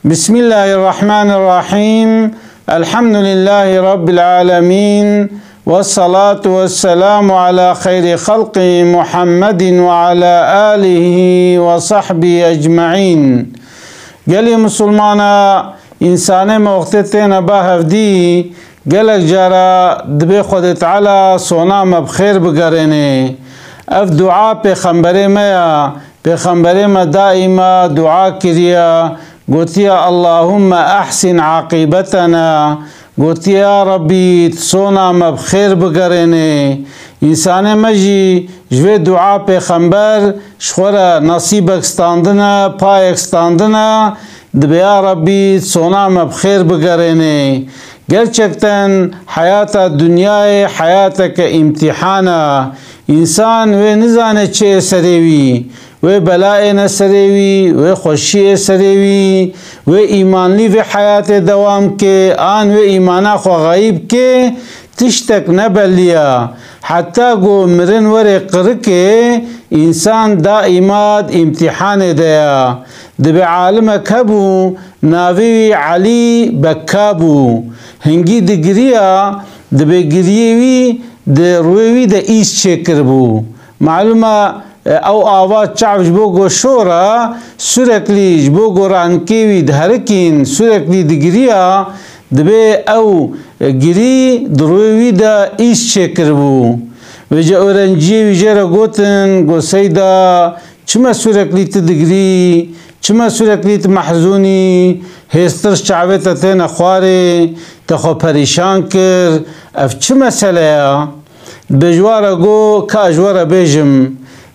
بسم الله الرحمن الرحيم. الحمد لله رب العالمين، والصلاة والسلام على خير خلق محمد وعلى آله وصحبه أجمعين. قال مسلمانا إنسان موقتين باهفدي قالك جارا دبي خودت على صنام بخير بقريني اف دعاء پیغمبر ما دائما دعاء كريا قلت يا اللهم أحسن عاقبتنا، قلت يا ربي صنام بخير بقريني إنسان مجي جوه دعاء پیغمبر شخورا نصيبك ستاندنا پايك ستاندنا دبي يا ربي صنام بخير بقريني. gerçekten hayata dünyayı hayata ke imtihana insan ve nizane çe serevi ve belayı serevi ve خوشی serevi ve imanli ve hayata devam ke an ve imana xo gayib ke tiştek nebelliya hatta go mirin vere qırke insan daimat imtihan edaya دبي عالم كبو ناوي علي بكابو هنگي دگريا دبي گريوي دروي د ايش چكربو معلومه او آواز چاو جبوگو شورا سرکلی جبوگو رانکیوی دهرکین سرکلی دگريا دبي او گري دروي د ايش چكربو وجا اورنجي وجرا گوتن گو سيدا چما سرکلی تدگري چما سرکلیت محزونی هستر شعبت تین خواری تخو پریشان کر اف چه مسئله بجوار گو که اجوار بیجم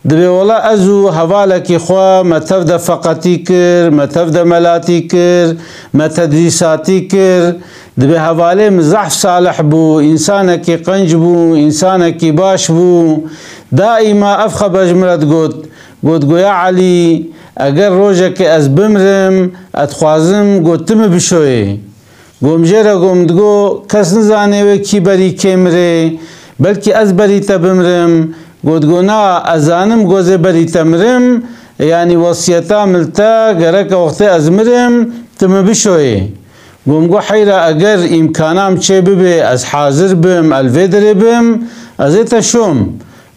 دبی ولا ازو حوالکی خوا متفد فقطی کر متفد ملاتی کر متدریساتی کر دبی حواله مزحف صالح بو انسانکی قنج بو انسانکی باش بو دائما افخ بجمرت گود گویا علی اگر روزه که از بمرم اتخوازم گوتم بشوی گمجره گمدگو کس نزانه و کی بری کمره بلکه از بری تبمرم گودگو نا ازانم گوزه بری تمرم یعنی وصیتا ملتا گرک وقت از مرم تم بشوی گمگو حیره اگر امکانام چه ببه از حاضر بم الویدر بم از ایتا شوم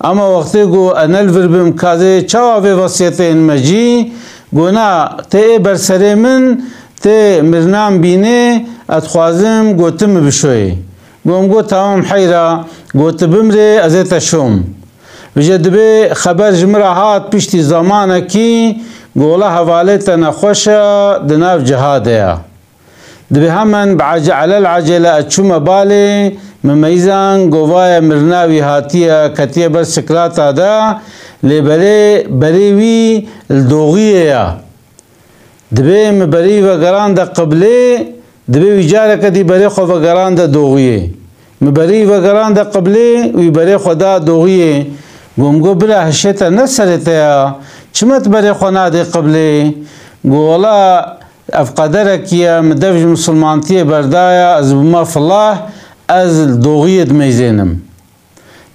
اما وقتی گو انل وربم کازه چاوه وصیت این مجی گونا ته برسره من ته مرنام بینه اتخوازم گوتم بشوی گوم گو تمام حیره گوت بمره ازیت شوم وجد به خبر جمره هات پشتی زمانه کی گولا حواله تنخوشه دناف جهاده دبي همن على العجلة اتشوم بالي مميزان قوايا مرناوي هاتيا كتيا بر سكراتا دا لبري بريوي الدوغية دبي مبري وقران دا قبلي دبي وجارة دي بري خو وقران دا دوغية مبري وقران دا قبلي ويبري خو دا دوغية قوم بلا هشتا نسرتا چمت بري خو نادي قبلي قولا افقدرك يا مدفج مسلمانتي بردايا از بما في الله از دوغية ميزينم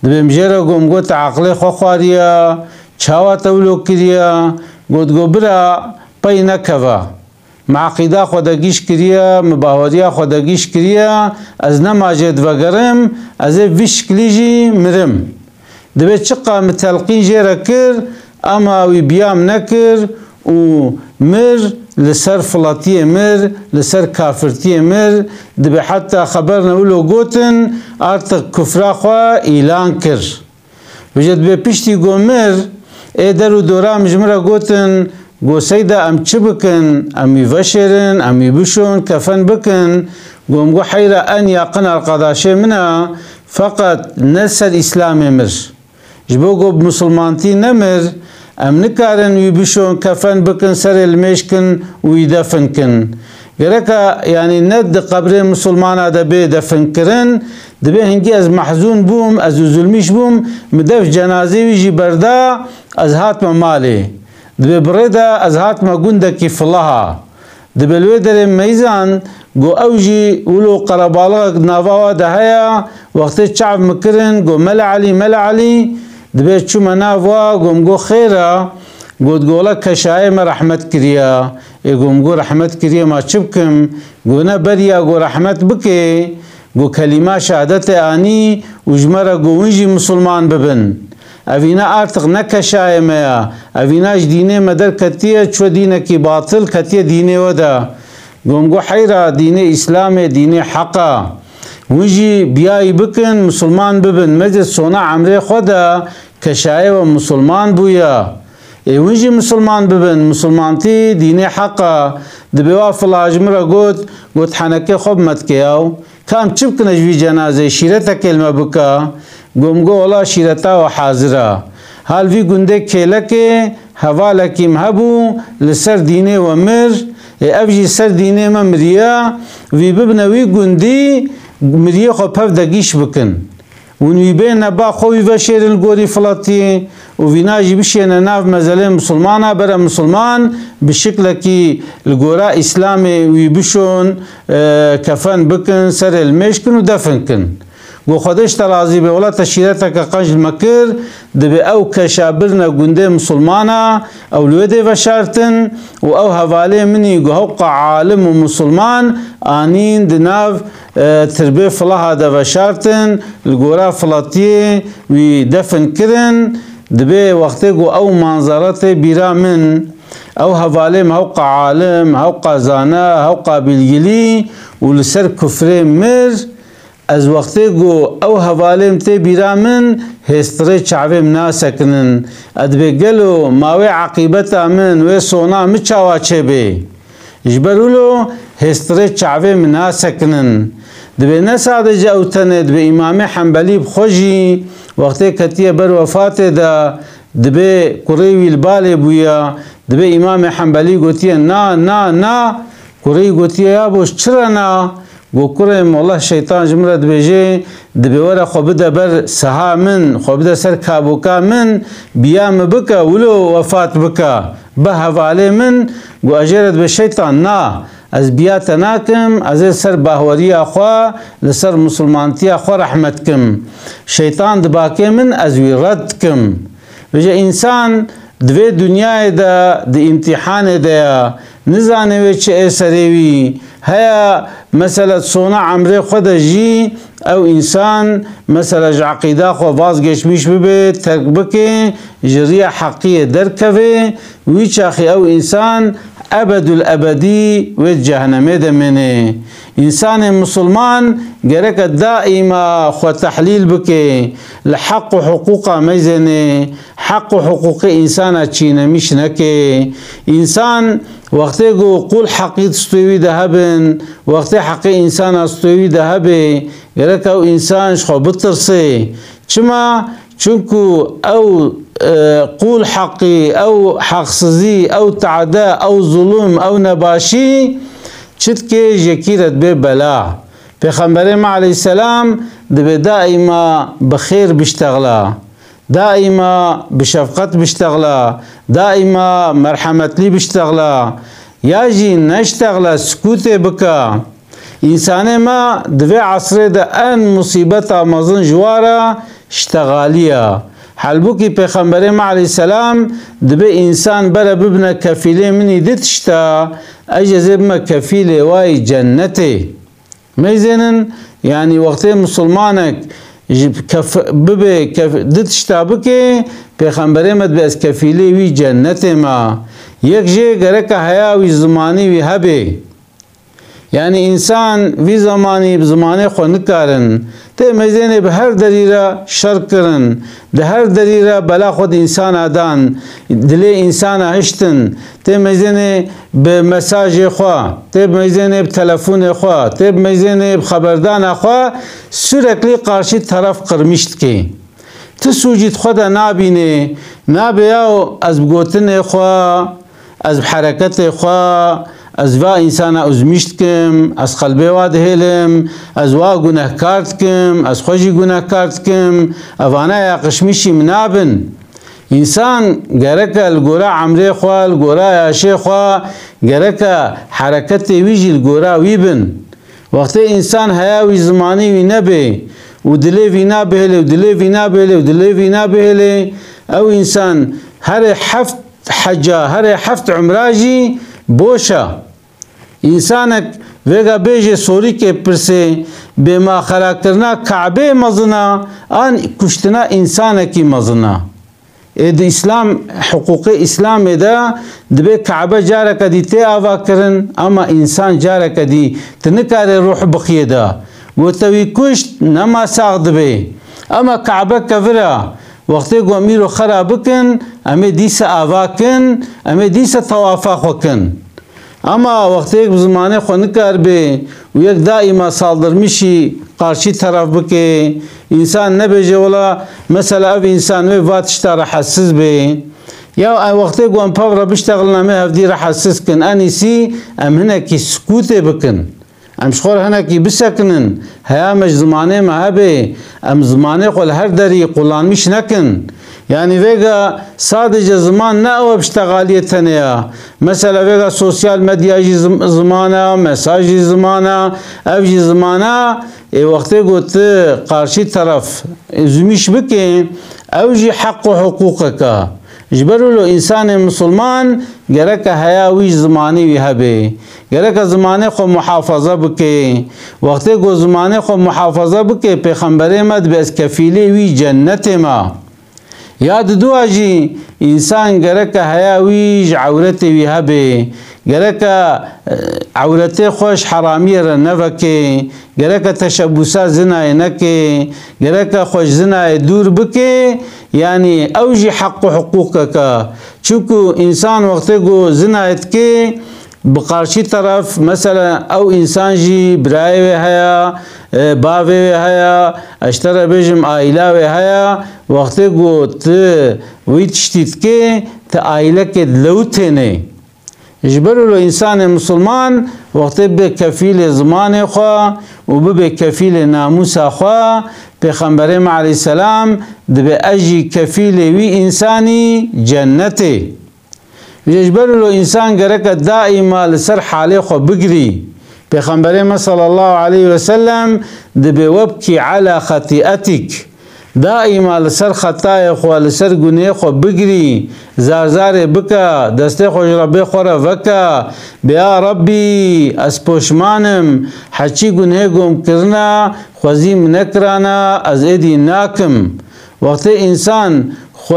دبي مجرى قوم قوت عقلي خوخواريا چاوا تولو كريا قوت قبرا پي نكوا معقيدا خودگيش كريا مباوريا خودگيش كريا از نماجد وگرم از ويش كليجي مرم دبي چقا متلقين جيرا كر اما وي بيام نكر و مر لسر فلاتيه مر لسر كافرتيه مر دبي حتى خبرنا ولو قوتن ارتق كفرا خوا اعلان كر وجد بي پشتي قو مر ايدرو دورا مجمرا قوتن قو سيدا ام چه بكن ام يفشرن ام يبشون كفن بكن قوم قو حيرا ان يقن القضاشي منا فقط نسر اسلامي مر جبو قو بمسلمانتي نمر ام نکارن وی بشون کفن بکن سر المشکن وی دفن کن گرکا یعنی ند قبر مسلمان دبی دفن کرن دبی هنگی از محزون بوم از ظلمیش بوم مدف جنازه ویجی بردا از هاتم مالی دبی بردا از هاتم گنده کی فلاها دبی الوی در میزان گو اوجی ولو قربالا نواوا دهیا وقتی چعب مکرن گو مل علی دبي چو مناوا قوم قو خيرا گود گولا کشای ما رحمت کریا گم گو رحمت کریا ما چبکم گو نه بریا گو رحمت بکه گو کلمه شهادت آنی وجمره گو ونجی مسلمان ببن اوینا ارتق نکشای ما اویناش دینه مدر کتیه چو دینه کی باطل کتیه دینه ودا گم گو حیرا دینه اسلام دینه حقا ونجی بیای بکن مسلمان ببن مجد سونا عمره خدا کشای و مسلمان بویا ونجی مسلمان ببن مسلمان تی دین حقا دبوا فلاجمرا گوت حنکه خوب مت کیاو کام چپ کنجوی جنازه شیرتا کلمه بکا گمگو ولا شیرتا و حاضره حال وی گنده کلکه حواله کیم هبو لسر دینه و مر ابجی سر دینه ما مریا وی ببنوی گندی مریا خو پف دگیش بکن ونوی بین با خوی و شیرن گوری فلاتی و ویناجی بشین ناف مزله مسلمانا برا مسلمان بشکل کی الگورا اسلامی وی بشون کفن بکن سر المشکن و دفن کن و خودش ترازی به ولا تشیرتا که قنج مکر دبی او کشابرنا گنده مسلمانا او لوده و شارتن و او حواله منی گوهوق عالم و مسلمان آنین دناف تربیه فلاها دا و شارتن الگورا فلاتی وی دفن کرن دبی وقتی گو او منظرات بیرا من او حواله هوق عالم هوق زانا هوق بالجلی و لسر کفر مر از وقتی گو او حوالیم تی بیرامن هستره چاویم ناسکنن ادبه گلو ماوی عقیبتا من و سونا مچاوا چه بی اجبرولو هستره چاویم ناسکنن دبه نسادجه اوتنه دبه امام حنبلی بخوشی وقتی کتیه بر وفات دا دبه قریوی البالی بویا دبه امام حنبلی گوتیه نا قریوی گوتیه یا بوش چرا نا گو کرم والله شیطان جمرد بیجه دبیوره خوب ده بر سها من خوب ده سر کابوکا من بیام بکا ولو وفات بکا به حواله من گو اجرد به شیطان نا از بیات ناکم از سر باهوری اخوا لسر مسلمانتی اخوا رحمت کم شیطان دباکه من از وی رد کم بیجه انسان دوی دنیای ده امتحان ده نزانه وی چه سریوی هيا مثلا صنع عمري خود جي او انسان مثلا عقيده خو باز گشميش ببه ترك بكي جريه حقيه دركبه ويشاخي او انسان ابد الابدي وجهنم دمنه انسان مسلمان جرك دائما خو تحليل بكي لحق حقوق ميزنه حق حقوق انسان چينه مش نكي انسان وقتی گو قول حقی استوی دهبن وقتی حقی انسان استوی دهبه گرک او انسانش خو بترسه چما چونکو او قول حقی او حقسزی او تعدا او ظلم او نباشی چت که جکیرت به بلا پیغمبر علیه السلام دبه دائما بخیر بشتغلا دائما بشفقت بشتغلا دائما مرحمت لي بشتغلا ياجي نشتغلا سكوت بكا انسان ما دوي عصر ده ان مصيبت مزن جوارا اشتغاليا حلبوكي پیغمبر عليه السلام دبي انسان بلا ببنا كفيله مني دتشتا اجزب ما كفيله واي جنتي ميزنن يعني وقت مسلمانك ببه دتشتابكي پیغمبر مد به از کفیلی وی جنت ما یک جه گرک حیاوی زمانی وی هبه یعنی انسان وی زمانی بزمانه خو نکارن ته مزینه به هر دریره شر کرن ده هر دریره بلا خود انسان آدان دلی انسان هشتن ته مزینه به مساج خو ته مزینه به تلفون خو ته مزینه به خبردان خو سرکلی قارشی طرف قرمشت کی تسوجد خدا نابینه نابیاو از بگوتن خوا از حرکت خوا از وا انسان از میشت کم از قلبه واد هلم از وا گناه کارت کم از خوشی گناه کارت کم اوانا یا قشمیشی منابن انسان گرک الگورا عمره خوا الگورا یاشه خوا گرک حرکت ویجی الگورا ویبن وقتی انسان حیاوی زمانی وی نبه ودلي فينا بهله ودلي فينا بهله ودلي فينا بهله او انسان هر حفت حجا هر هفت عمراجی بوشا انسانک ویگا بیجه سوری که پرسه به ما خلق کرنا کعبه مزنا آن کشتنا انسانکی مزنا اد اسلام حقوق اسلام دا دبی کعبه جاره کدی تی آوا کرن اما انسان جاره کدی تنکار روح بخیه دا و توی کشت نما ساق دبی اما کعبه کفره وقتی گو امیرو خراب کن امی دیس آوا کن امی دیس توافا خو کن اما وقتی یک زمانه خو نکار بی و یک دائما صادر میشی قارشی طرف بکه انسان نبیجه ولا مثلا او انسان وی واتشتا رحسس بی یا وقتی گو ام پاور بشتغل نامه هفدی رحسس کن انیسی ام هنه کی سکوته بکن ام شخور هنه کی بسکنن هیامش زمانه مهبه ام زمانه قل هر داری قلان میش نکن يعني فيجا صادج زمان نأوى باشتغالية تانية مثلا فيجا سوشيال ميديا جي زمانة مساج زمانة أفجي زمانة وقتي قلت قارشي طرف زميش بكي أوجي حق حقوقك جبروا له إنسان مسلمان جرك هياوي زماني وهبي جرك زماني خو محافظة بكي وقتي قو زماني خو محافظة بكي پیغمبر مد بس كفيلي وي جنة ما یاد دو اجی انسان گرک هیاویج عورت وی هبه گرک عورت خوش حرامی را نوکه گرک تشبوسا زنای نکه گرک خوش زنای دور بکه یعنی اوجی حق حقوقك چونکو انسان وقتی گو زنایت که بقارشی طرف مثلا او انسان جی برای هیا باوی هیا اشترا بجم آیلا هیا وقتی گو ت ویت شتیت که ت آیلا که لوته نه اجبروا له انسان مسلمان وقتی به کفیل زمان خوا و به کفیل ناموس خوا پیغمبر علیه السلام دبه اجی کفیل وی انسانی جنته يجبر له إنسان جرك دائما لسر حاله خو بجري پیغمبر صلى الله عليه وسلم دبي وبكي على خطيئتك دائما لسر خطايا خو لسر گناه خو بجري زار بكا دسته خو ربي خورا وكا بيا ربي اسپوشمانم حچي گناه گم کرنا خوزيم نکرانا از ایدی ناکم وقت انسان خو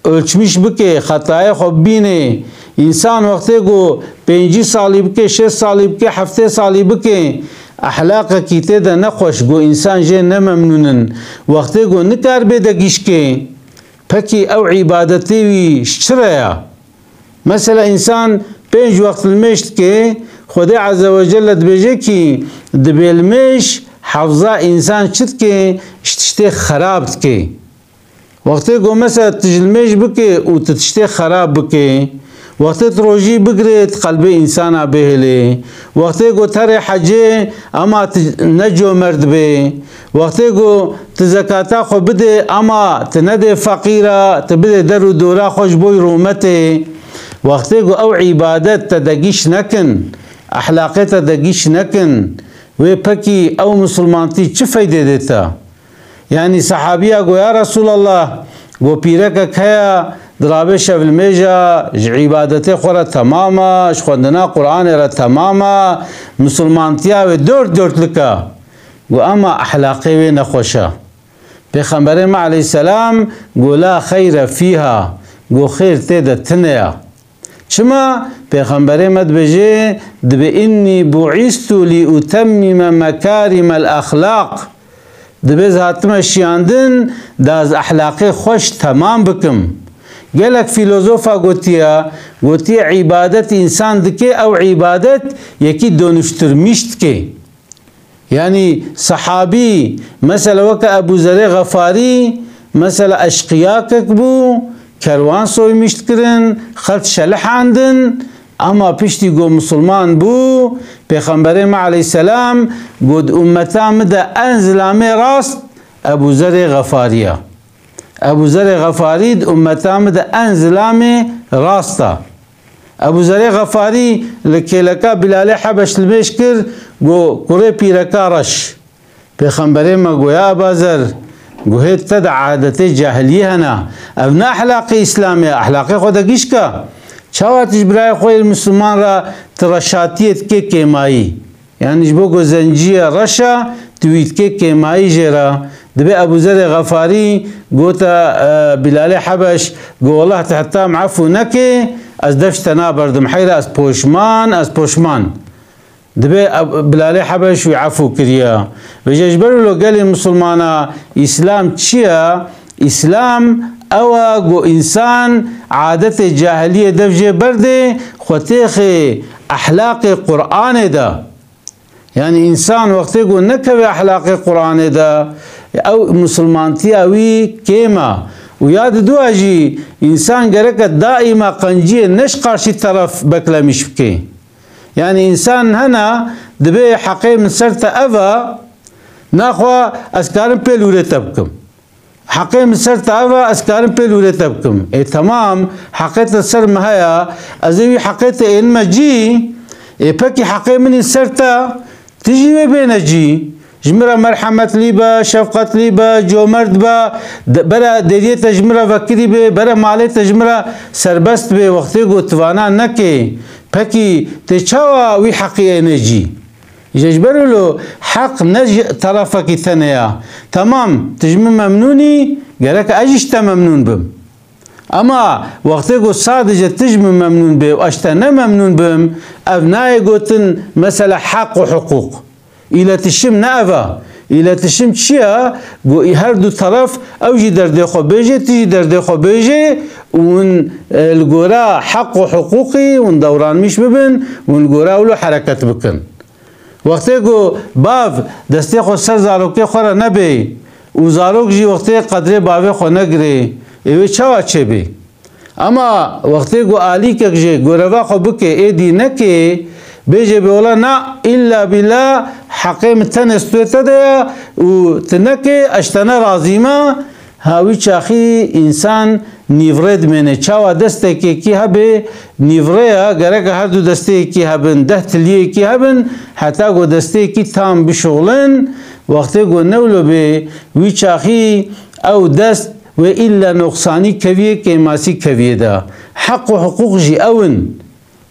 ölçmüş bike hataya خو بینه انسان وقتی گو 5 سالی بکه 6 سالی بکه 7 سالی بکه احلاق کیته ده نخوش گو انسان جه نممنونن وقتی گو نکار بدگیش که پکی او عبادتی وی شریا مثلا انسان 5 وقت المشت که خدا عز وجل دبیجه کی دبیلمش حفظه انسان چد که اشتشته خراب که وقتی گو مثلا تجلمش بکه و تشته خراب بکه وقتی روجی بگرید قلب انسان بهله وقتی گو تر حجه اما نجو مرد به وقتی گو تزکاتا خو بده اما تنده فقیره تبده در و دورا خوش بوی رومته وقتی گو او عبادت تدگیش نکن احلاقه تدگیش نکن و پکی او مسلمانتی چه فایده دیتا يعني صحابيه قو يا رسول الله قو بيرك كيا درابه شفل ميجا عبادته خورا تماما شخوندنا قرآن را تماما مسلمانتيا و دور لكا قو اما احلاقي و نخوشا پیغمبر علیه السلام قو لا خير فيها قو خير تيدا تنيا چما پیغمبر مد بجي دب اني بعثت لأتمم مكارم الاخلاق دبیز هاتم شیاندن داز احلاقی خوش تمام بکم گلک فیلوزوفا گوتیا عبادت انسان دکه او عبادت یکی دونشتر میشت که یعنی صحابی مثلا وک ابو ذر غفاری مثلا اشقیا کبو کروان سوی میشت کرن خلط شلح عندن اما پشتی گو مسلمان بو پیغمبر علیه السلام گود امتا مده انزلامه راست ابو ذر غفاریه ابو ذر غفاری امتا مده انزلامه راستا ابو ذر غفاری لکلکا بلال حبش لبش کر گو کره پیرکا رش پیغمبر ما گو یا ابا ذر گوهید تد عادت جاهلیه هنا ابنا اخلاق اسلامی اخلاق خود گیشکا چاواتش برای خوی مسلمان را ترشاتیت که کمایی یعنی جبو گو زنجیه رشا تویت که کمایی جرا دبی ابو ذر غفاری گوتا بلال حبش گو والله تحتا معفو نکه از دفتنا بردم حیره از پوشمان دبي بلال حبش ويعفو كريا بيجبروا له قال المسلمان اسلام تشيا اسلام او جو انسان عادة الجاهلية دفجة برده خوتيخ احلاق قرآن ده يعني انسان وقت يقول نكبي احلاق قرآن ده او مسلمان تياوي كيما وياد دو اجي انسان قرق دائما قنجية نش قارشي طرف بكلمش بكي يعني إنسان هنا دبي حقي من سرت أفا ناخوا أسكارم بيلوري تبكم حقي من سرت أفا أسكارم بيلوري تبكم إيه تمام حقيت السر مهيا أزوي حقيت إن ما جي إيه بكي حقي من سرت تجي بين جي جمرة مرحمة ليبا شفقة ليبا جو مرد با برا ديدية تجمرة فكري بي برا مالي تجمرة سربست بي وقتي قو توانا نكي بكي تشاوى وي حقي نجي يجبروا له حق نجي طرفك ثانية تمام تجمع ممنوني قالك اجيشتا ممنون بم اما وقت يقول صادجة تجمع ممنون بم واشتا ممنون بم ابنائي قوتن مثلا حق وحقوق الى تشم نافا الى تشم تشيا قو هردو طرف اوجي دردي خو بيجي تيجي دردي خو بيجي ون الجورا حق وحقوقي ون دوران مش ببن ون الجورا ولو حركات بكن وقتی کو باف دسته خو سر زاروکی خورا نبی و زاروک جی وقتی قدر باوی خو نگری ایوی چوا چه بی اما وقتی کو آلی که جی گوروا خو بکه ایدی نکی بیجه بیولا نا الا بلا حقیم تن استویتا ده و تنکی اشتنا رازیما هاوی چاخی انسان نیورد منه چاوا دسته کی هبه نیوریا گره که هر دو دسته کی هبن ده تلیه کی هبن حتی گو دسته کی تام بشغلن وقتی گو نولو به وی چاخی او دست و الا نقصانی کویه که ماسی کویه ده حق و حقوق جی اون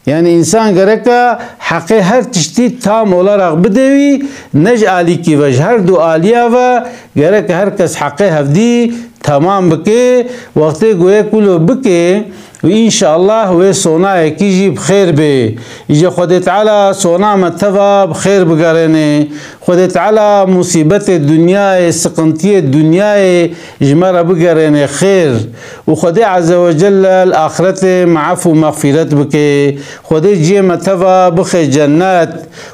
يعني إنسان جركا حقي هر تشتي تام ولا رغب بدوي نج آلي كي وجه هر دو آليا و جركا هر كس حقي هفدي تمام بكي وقتي قوي كله بكي وإن شاء الله هو صونا يكيجي بخير بي يجي خد تعالى صونا متفا بخير بقرنه خد تعالى مصيبة الدنيا سقنطية الدنيا جمرة بقرنه خير وخد عز وجل الآخرة معفو مغفرة بك خد جي متفا بخي جنات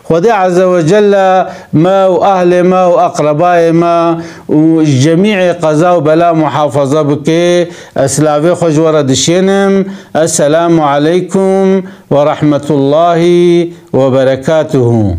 خد عز وجل ما وأهل ما وأقرباء ما وجميع قضاء وبلا محافظة بك أسلافي خجورة دشينم السلام عليكم ورحمة الله وبركاته.